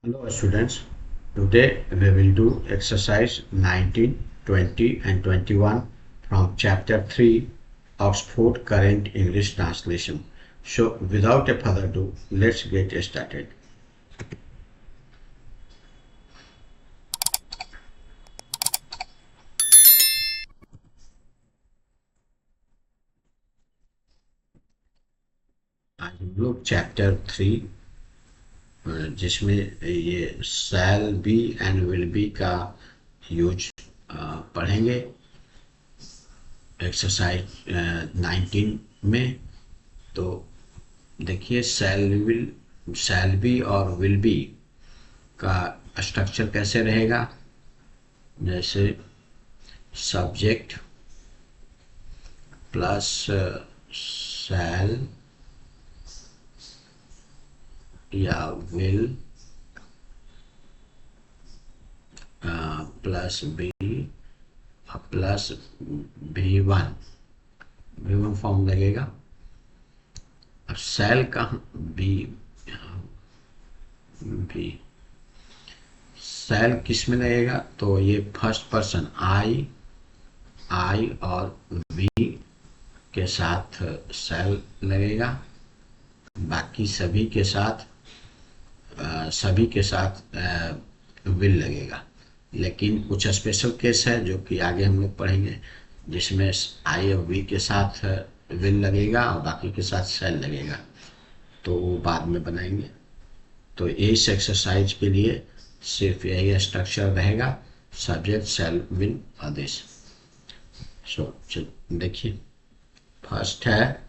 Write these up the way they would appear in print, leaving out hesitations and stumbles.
Hello students, today we will do exercise 19, 20 and 21 from chapter 3 Oxford Current English Translation. So without a further ado, let's get started. आज हम लोग chapter 3 जिसमें ये shall be and will be का use पढ़ेंगे exercise 19 में। तो देखिए शैल बी और विल बी का स्ट्रक्चर कैसे रहेगा। जैसे सब्जेक्ट प्लस शैल या will plus be plus V1 form लगेगा। अब शैल का बी शैल किस में लगेगा, तो ये फर्स्ट पर्सन आई और वी के साथ शैल लगेगा। बाकी सभी के साथ विल लगेगा। लेकिन कुछ स्पेशल केस है जो कि आगे हम लोग पढ़ेंगे, जिसमें आई और वी के साथ विल लगेगा और बाकी के साथ शैल लगेगा, तो वो बाद में बनाएंगे। तो इस एक्सरसाइज के लिए सिर्फ यही स्ट्रक्चर रहेगा, सब्जेक्ट शैल विल आदेश। सो देखिए, फर्स्ट है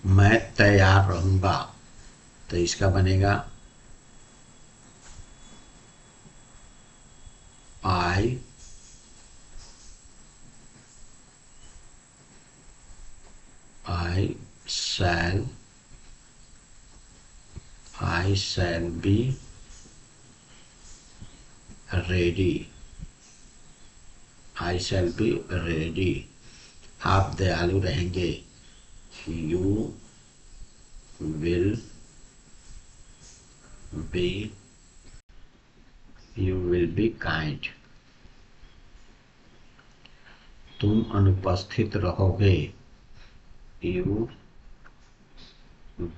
मैं तैयार रहूंगा, तो इसका बनेगा आई shall I shall be ready. I shall be ready. आप दयालु रहेंगे। You will be kind. तुम अनुपस्थित रहोगे। You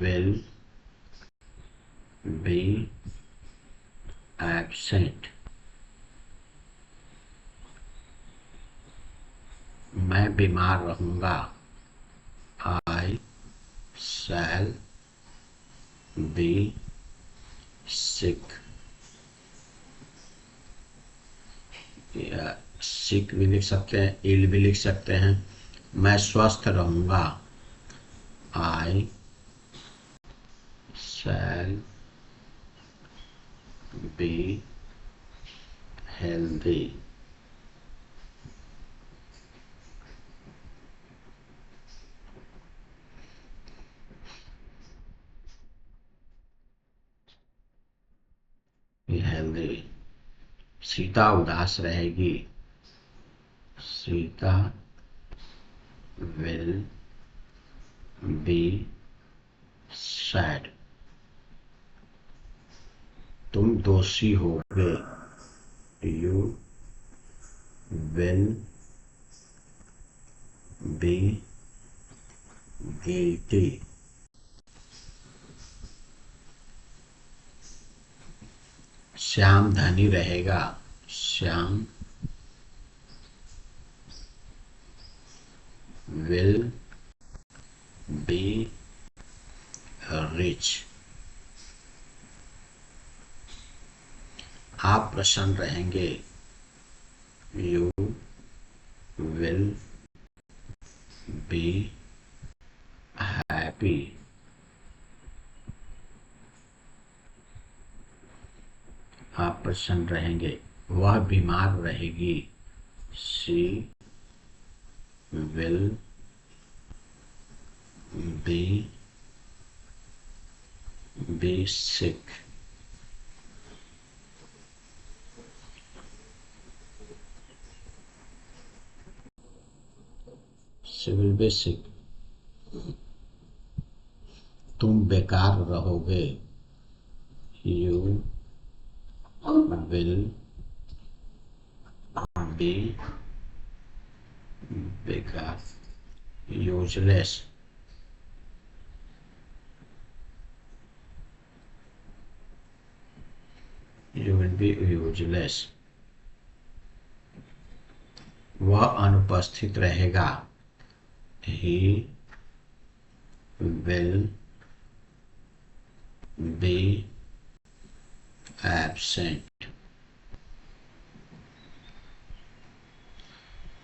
will be absent. मैं बीमार रहूंगा। I shall be sick. या सिक भी लिख सकते हैं, इल भी लिख सकते हैं। मैं स्वस्थ रहूंगा। I shall be healthy. Healthy. Sita उदास रहेगी। Sita will be sad. तुम दोषी होगे। You will be guilty. Shyam धनी रहेगा। Shyam will be rich. आप प्रसन्न रहेंगे। You will be happy. आप प्रसन्न रहेंगे। वह बीमार रहेगी। She will be sick. She will be sick. तुम बेकार रहोगे, यू विल बी बेकार, useless, you will be useless. वह अनुपस्थित रहेगा, ही विल बी एब्सेंट।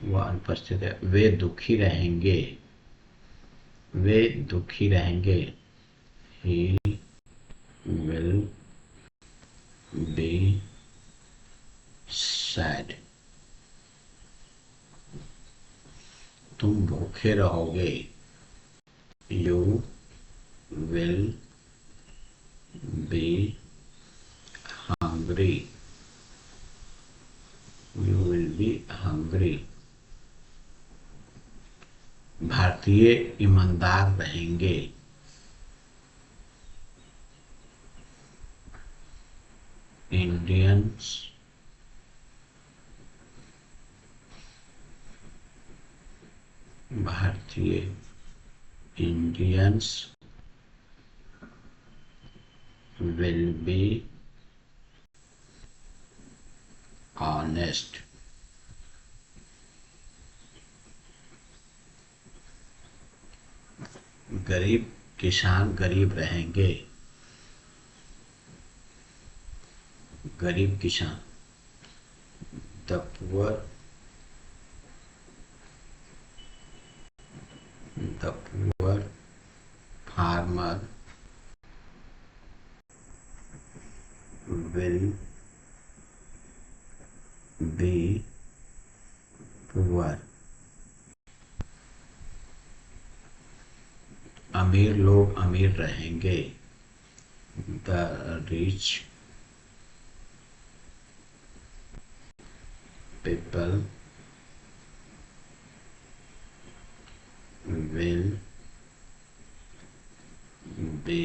वह अनुपस्थित है, वे दुखी रहेंगे, वे दुखी रहेंगे, ही विल बी सैड। तुम भूखे रहोगे, you will be hungry, you will be hungry. भारतीय ईमानदार रहेंगे, इंडियंस भारतीय इंडियंस विल बी ऑनेस्ट। गरीब किसान गरीब रहेंगे, गरीब किसान, the poor farmer will be poor. अमीर लोग अमीर रहेंगे, the rich people will be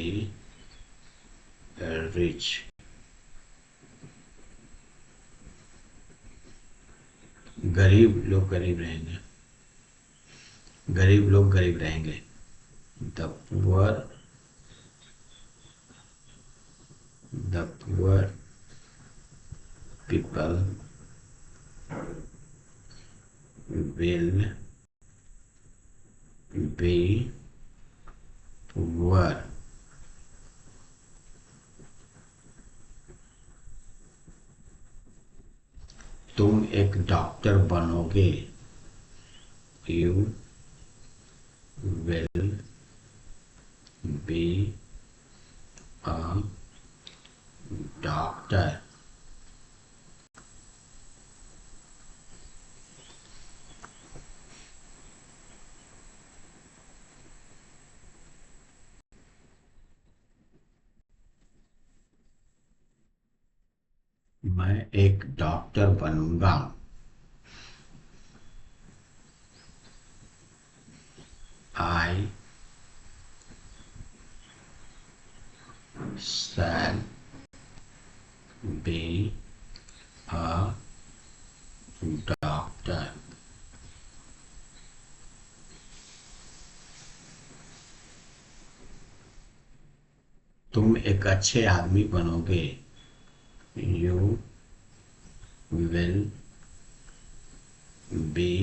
rich. गरीब लोग गरीब रहेंगे, गरीब लोग गरीब रहेंगे, the poor people will be poor. तुम एक डॉक्टर बनोगे, you will be a doctor. मैं एक डॉक्टर बनूंगा, आई शैल बी अ डॉक्टर। तुम एक अच्छे आदमी बनोगे, you will be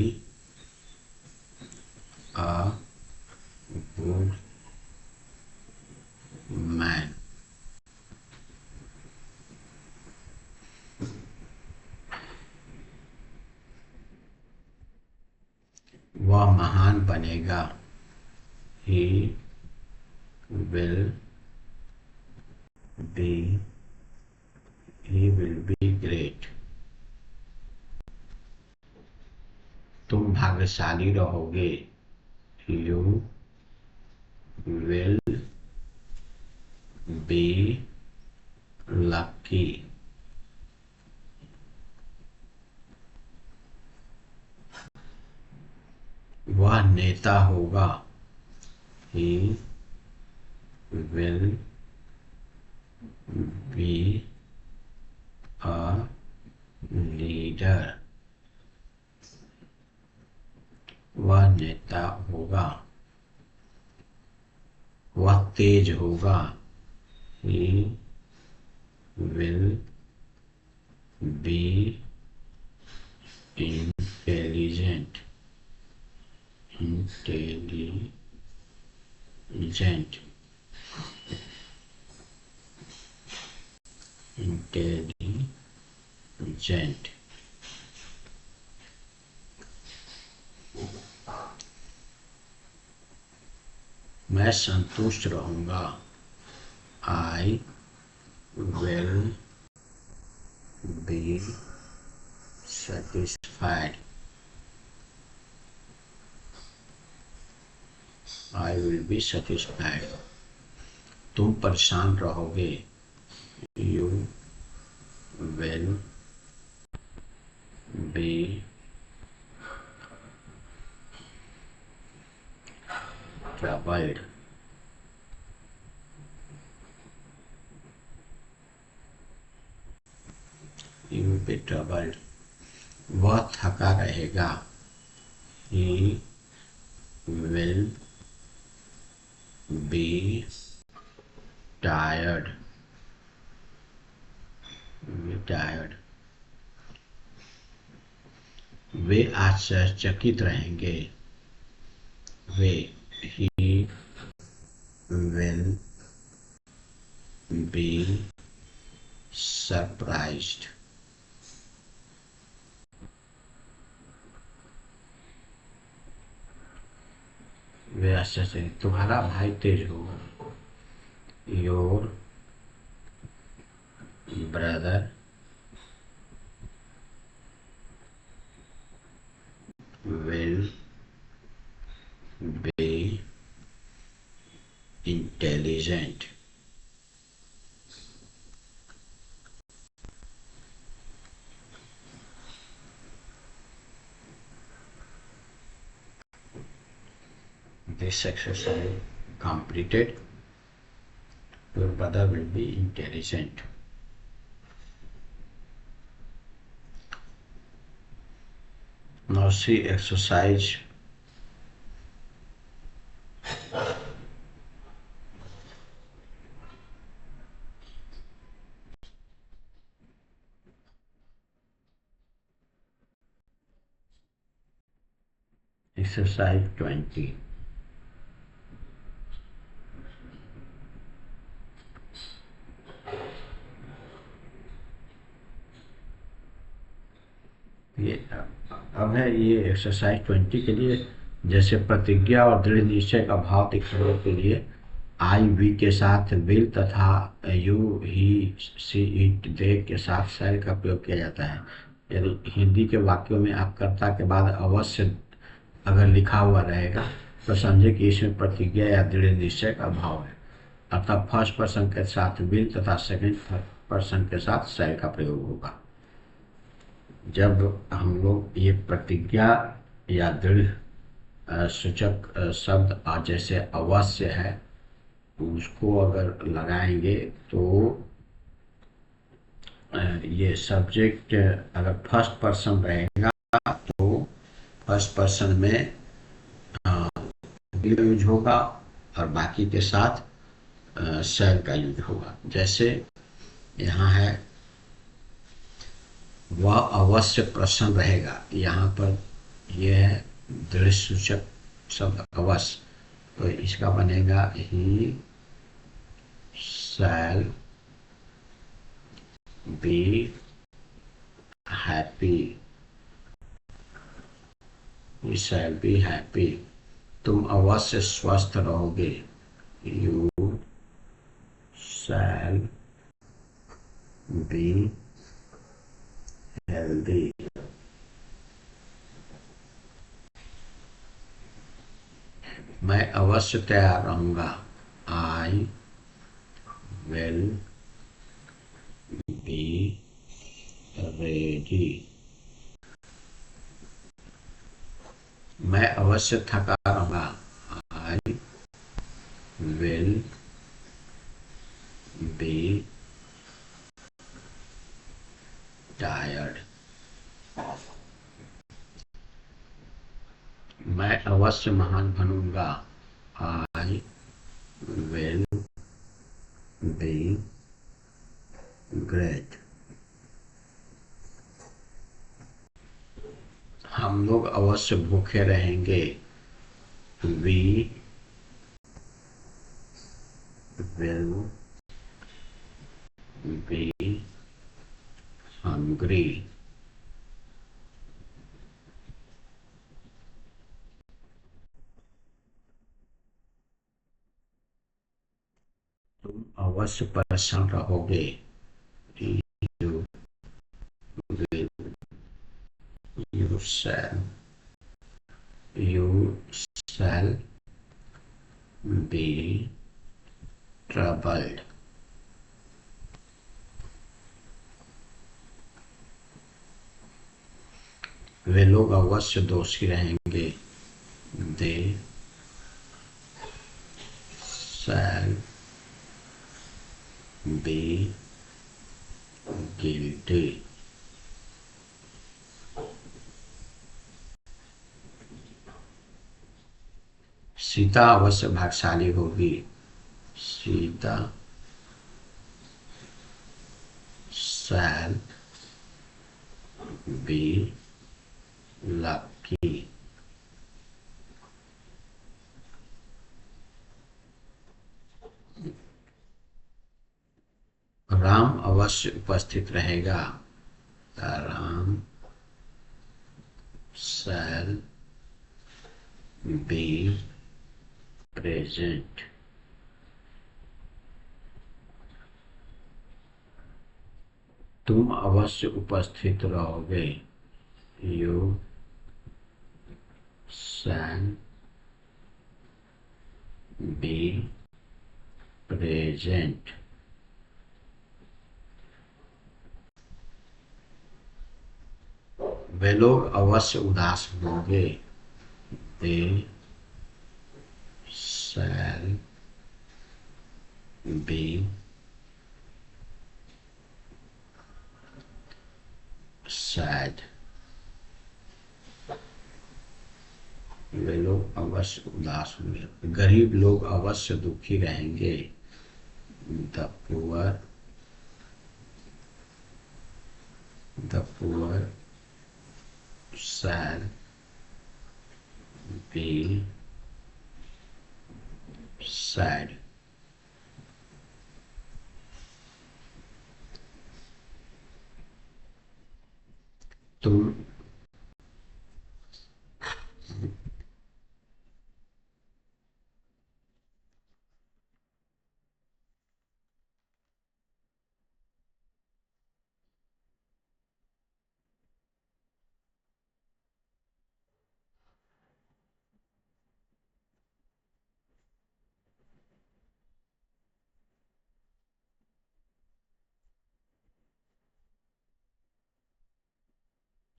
a good man. वह महान बनेगा, ही विल बी ग्रेट। तुम भाग्यशाली रहोगे, यू विल बी लकी। वह नेता होगा, ही will be a leader, वह नेता होगा, वह तेज होगा, he will be intelligent, intelligent, intelligent. मैं संतुष्ट रहूंगा, I will be satisfied, I will be satisfied. तुम परेशान रहोगे, you will be troubled, you will be troubled. वह थका रहेगा, he will be tired, tired. वे आश्चर्यचकित रहेंगे, वे he will be surprised. वे आश्चर्यचकित, तुम्हारा भाई तेज होगा, your brother will be intelligent. This exercise completed, your brother will be intelligent. Now see exercise exercise 20. ये अब है ये एक्सरसाइज 20 के लिए, जैसे प्रतिज्ञा और दृढ़ निश्चय का भाव दिखाने के लिए आई वी के साथ विल तथा you he see it they के साथ शैल का प्रयोग किया जाता है। यदि हिंदी के वाक्यों में आप कर्ता के बाद अवश्य अगर लिखा हुआ रहेगा तो समझे कि इसमें प्रतिज्ञा या दृढ़ निश्चय का भाव है, अर्थात फर्स्ट पर्सन के साथ विल तथा सेकंड पर्सन के साथ शैल का प्रयोग होगा। जब हम लोग ये प्रतिज्ञा या दृढ़ सूचक शब्द जैसे अवश्य है उसको अगर लगाएंगे तो ये सब्जेक्ट अगर फर्स्ट पर्सन रहेगा तो फर्स्ट पर्सन में विल यूज होगा और बाकी के साथ शैल का यूज होगा। जैसे यहाँ है वह अवश्य प्रसन्न रहेगा, यहाँ पर यह है दृढ़ सूचक शब्द अवश्य, तो इसका बनेगा he shall be happy, he shall be happy. तुम अवश्य स्वस्थ रहोगे, यू शैल बी हेल्दी। मैं अवश्य तैयार रहूंगा, आई विल बी रेडी। मैं अवश्य थका रहूंगा, आई विल be tired. मैं अवश्य महान बनूंगा. I will be great. हम लोग अवश्य भूखे रहेंगे. We will be hungry. तुम अवश्य परेशान रहोगे. You will, you shall be troubled. वे लोग अवश्य दोषी रहेंगे. They shall be guilty. Sita अवश्य भाग्यशाली होगी. Sita shall be lucky. Ram अवश्य उपस्थित रहेगा. Ram shall be present. तुम अवश्य उपस्थित रहोगे. You shall be present. वे लोग अवश्य उदास होंगे. They shall be sad. वे लोग अवश्य उदास होंगे. गरीब लोग अवश्य दुखी रहेंगे. The poor shall be sad. तुम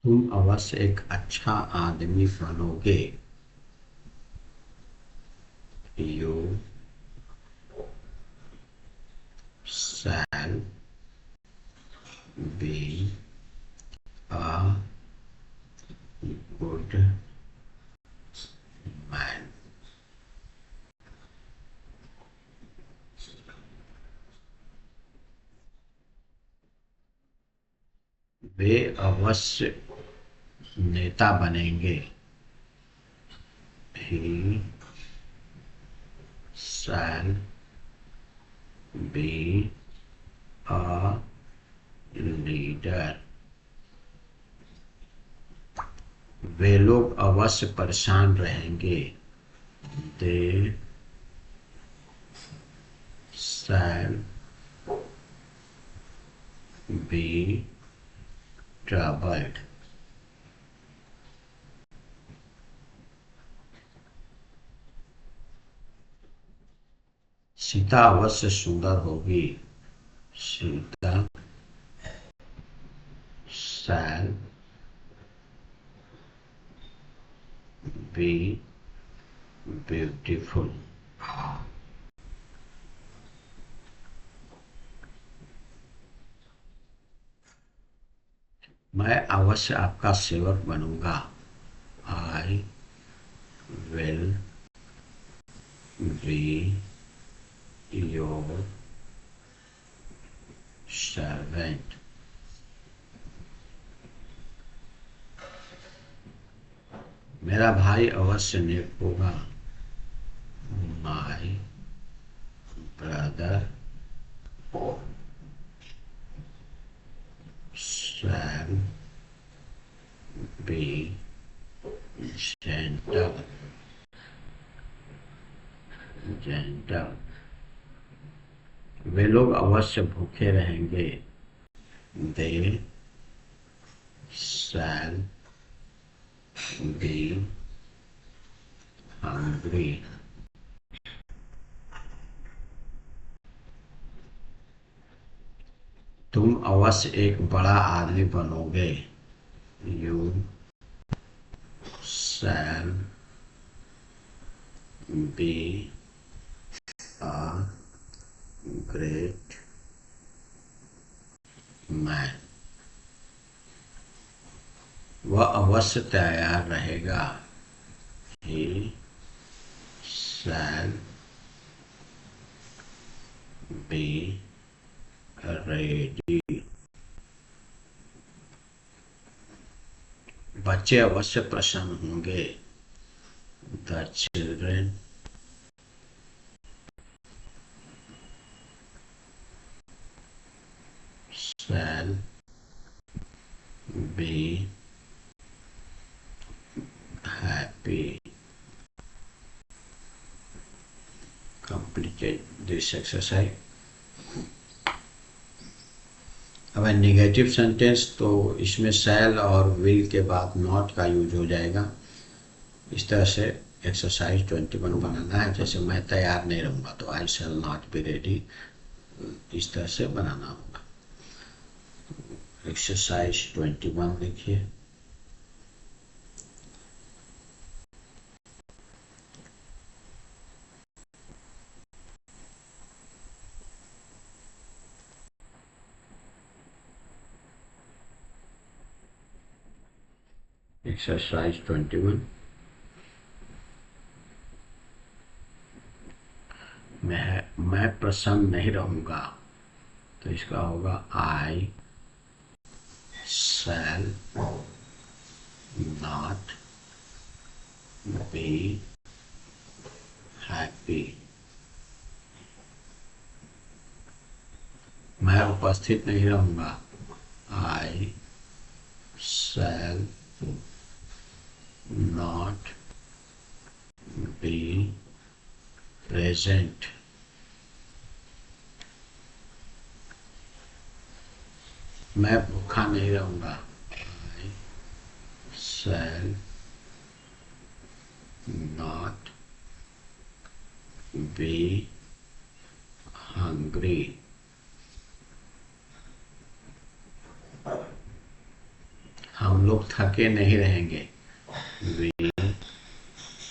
तुम अवश्य एक अच्छा आदमी बनोगे. You shall be a good man. वे अवश्य नेता बनेंगे. He shall be a leader. वे लोग अवश्य परेशान रहेंगे. They shall be troubled. Sita अवश्य सुंदर होगी. Sita shall be beautiful. मैं अवश्य आपका सेवक बनूंगा। I will be your servant. मेरा भाई अवश्य नेक होगा। My brother shall be gentle. Gentle. वे लोग अवश्य भूखे रहेंगे। They shall be hungry. तुम अवश्य एक बड़ा आदमी बनोगे। You shall be a great man. वह अवश्य तैयार रहेगा। He shall be ready. बच्चे अवश्य प्रसन्न होंगे। The children shall be happy. Completed this exercise। अब निगेटिव सेंटेंस तो इसमें शैल और विल के बाद नॉट का यूज हो जाएगा। इस तरह से एक्सरसाइज 21 बनाना है। जैसे मैं तैयार नहीं रहूंगा तो आई शैल नॉट बी रेडी, इस तरह से बनाना होगा। एक्सरसाइज 21 लिखिए। एक्सरसाइज 21। मैं प्रसन्न नहीं रहूंगा तो इसका होगा I shall not be happy. मैं उपस्थित नहीं रहूंगा। I shall not be present. मैं भूखा नहीं रहूंगा। I shall not be hungry. हम लोग थके नहीं रहेंगे। We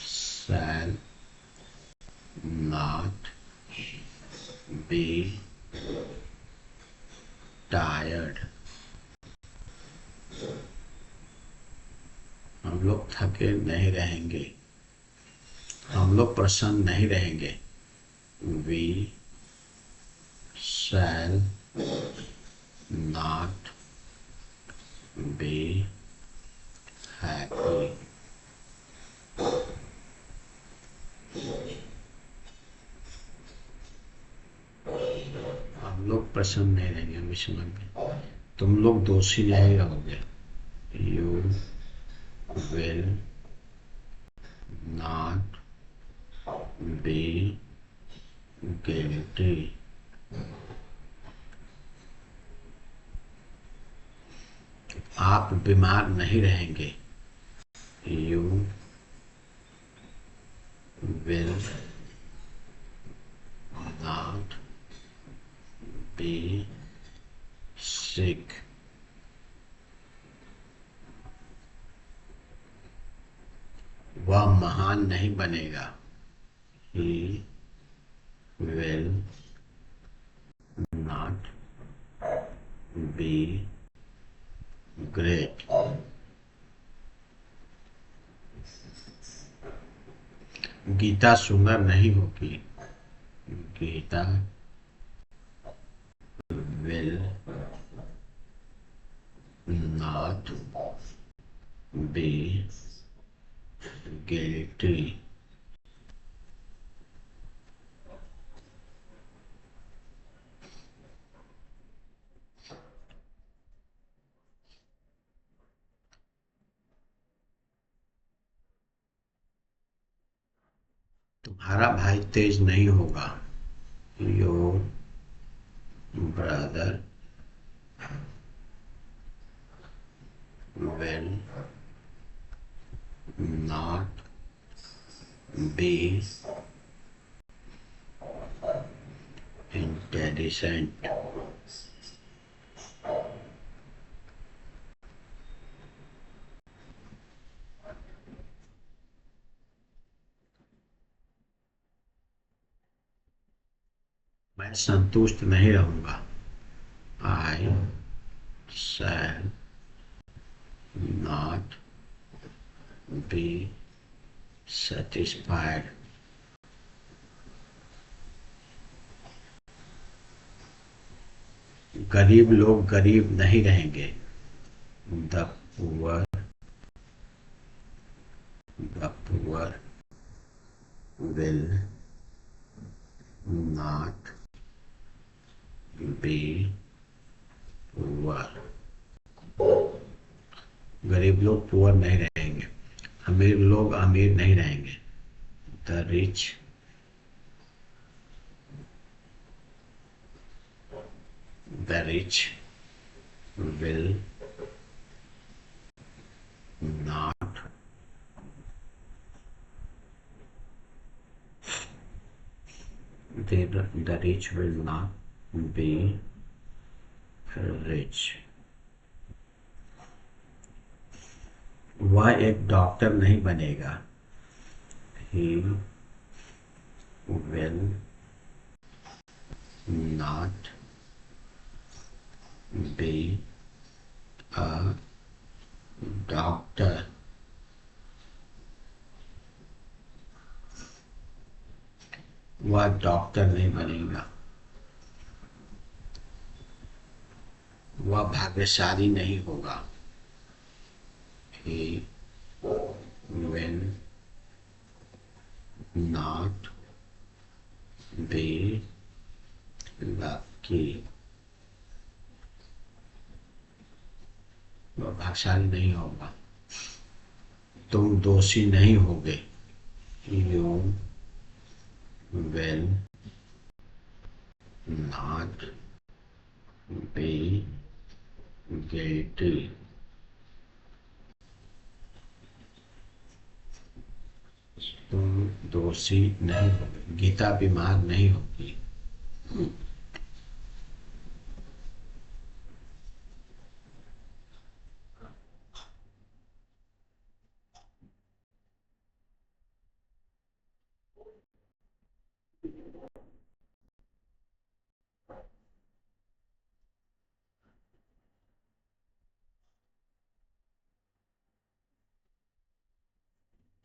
shall not be tired. हम लोग थके नहीं रहेंगे। हम लोग प्रसन्न नहीं रहेंगे। We shall not be happy. हम लोग प्रसन्न नहीं रहेंगे। हम समझ गए। तुम लोग दोषी नहीं रहोगे। You will not be guilty. आप बीमार नहीं रहेंगे। You will not be sick. वह महान नहीं बनेगा। He will not be great. Gita सुंदर नहीं होगी। Gita will not be guilty। तुम्हारा भाई तेज नहीं होगा। Your brother will not be intelligent। मैं संतुष्ट नहीं रहूंगा। I shall not be satisfied। गरीब लोग गरीब नहीं रहेंगे। The poor will not be poor। गरीब लोग पुअर नहीं रहेंगे। अमीर लोग अमीर नहीं रहेंगे। The rich will not the rich will not be rich। वह एक डॉक्टर नहीं बनेगा। He will not be a doctor। वह डॉक्टर नहीं बनेगा। वह भाग्यशाली नहीं होगा। He will not be lucky। वह भाग्यशाली नहीं होगा। तुम दोषी नहीं होगे। You will not be guilty। तुम दोषी नहीं होगे। गीता बीमार नहीं होगी।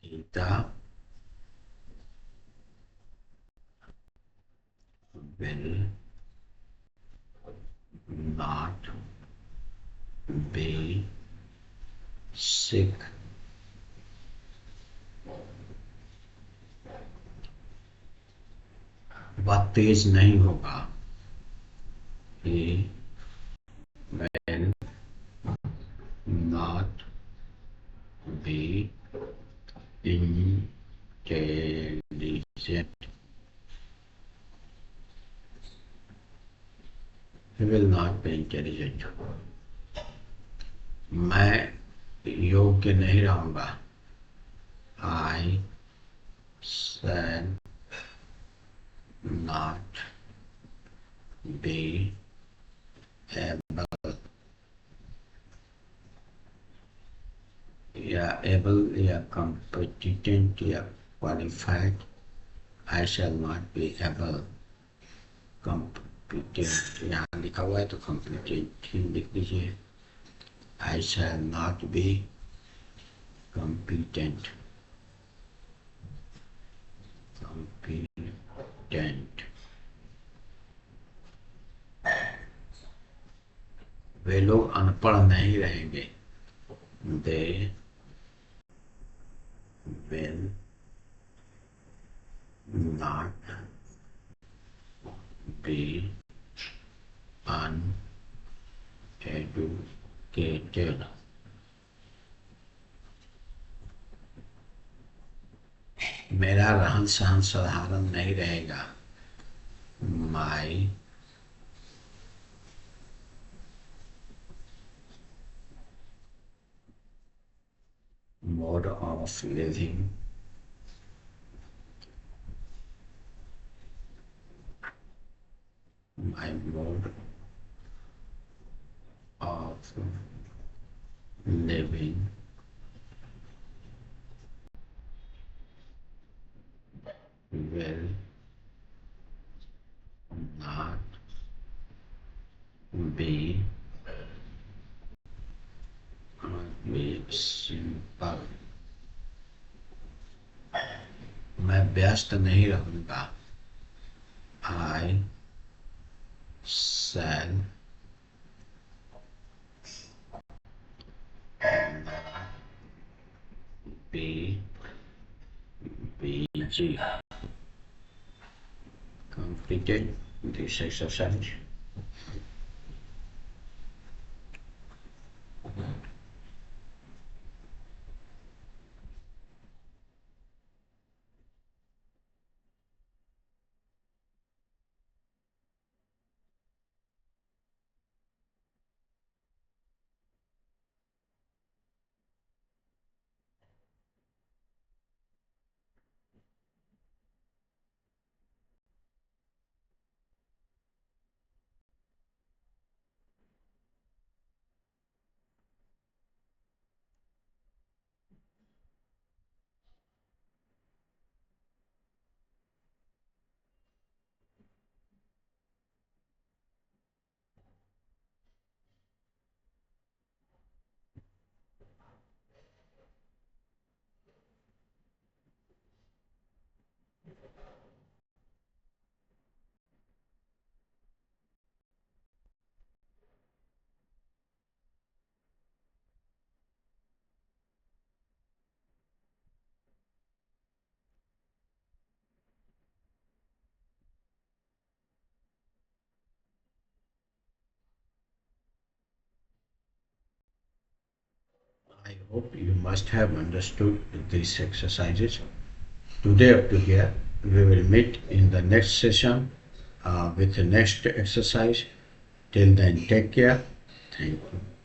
Gita will not be sick। वह तेज नहीं होगा। He will not be intelligent। He will not be intelligent। मैं योग्य नहीं रहूंगा। I shall not be able या able या competent या qualified। I shall not be able। competent यहाँ लिखा हुआ है तो competent ही लिख दीजिए। I shall not be competent. Competent. वे लोग अनपढ़ नहीं रहेंगे. They will not be uneducated. मेरा रहन सहन साधारण नहीं रहेगा. My mode of living my mode of living will not be simple. मैं व्यस्त नहीं रहूंगा. I shall not be busy. Completed this exercise. I hope you must have understood these exercises. Today up to here, we will meet in the next session with the next exercise. Till then, take care. Thank you.